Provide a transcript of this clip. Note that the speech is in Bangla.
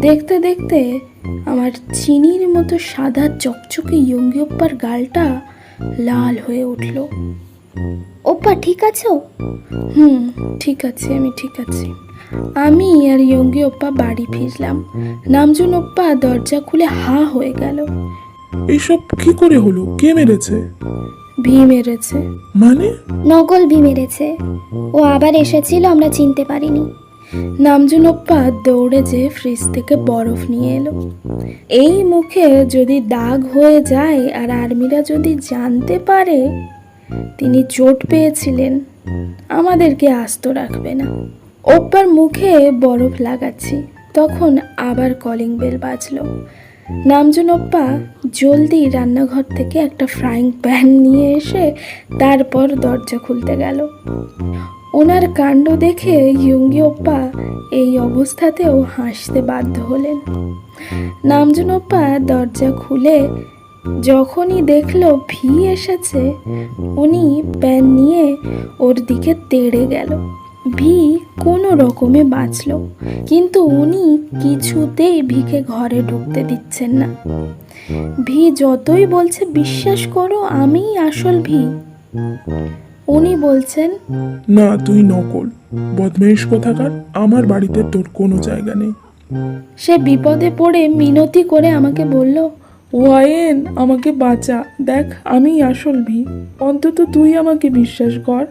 দেখতে দেখতে আমার চিনির মতো সাদা চকচকে ইয়ঙ্গি ওপ্পার গালটা লাল হয়ে উঠল। ওপ্পা ঠিক আছো? ঠিক আছে, আমি ঠিক আছি। আমি আর ইয়ঙ্গি ওপ্পা বাড়ি ফিরলাম। নামজুন ওপ্পা দরজা খুলে হা হয়ে গেল। এইসব কি করে হলো? কে মেরেছে? ভি মেরেছে। মানে? নকল ভি মেরেছে। ও আবার এসেছিল, আমরা চিনতে পারিনি। নামজুন ওপ্পা দৌড়ে যেয়ে ফ্রিজ থেকে বরফ নিয়ে এলো। এই মুখে যদি দাগ হয়ে যায় আর আর্মিরা যদি জানতে পারে তিনি চোট পেয়েছিলেন, আমাদেরকে আস্ত রাখবে না। ওপ্পার মুখে বরফ লাগাচ্ছি, তখন আবার কলিং বেল বাজলো। নামজুন ওপ্পা জলদি রান্নাঘর থেকে একটা ফ্রাইং প্যান নিয়ে এসে তারপর দরজা খুলতে গেল। ওনার কাণ্ড দেখে ইয়ঙ্গি ওপ্পা এই অবস্থাতেও হাসতে বাধ্য হলেন। নামজুন ওপ্পা দরজা খুলে যখনই দেখলো ভি এসেছে, উনি প্যান নিয়ে ওর দিকে তেড়ে গেল। ভি কোনো রকমে বাঁচল, কিন্তু উনি কিছুতেই ভিকে ঘরে ঢুকতে দিচ্ছেন না। ভি যতই বলছে বিশ্বাস করো আমিই আসল ভি, উনি বলছেন না, তুই নকল বদমাইশ কোথাকার। আমার বাড়িতে তোর কোনো জায়গা নেই। সে বিপদে পড়ে মিনতি করে আমাকে বলল, ওয়াইন আমাকে বাঁচা, দেখ আমি আসল ভি, অন্তত তুই আমাকে বিশ্বাস কর।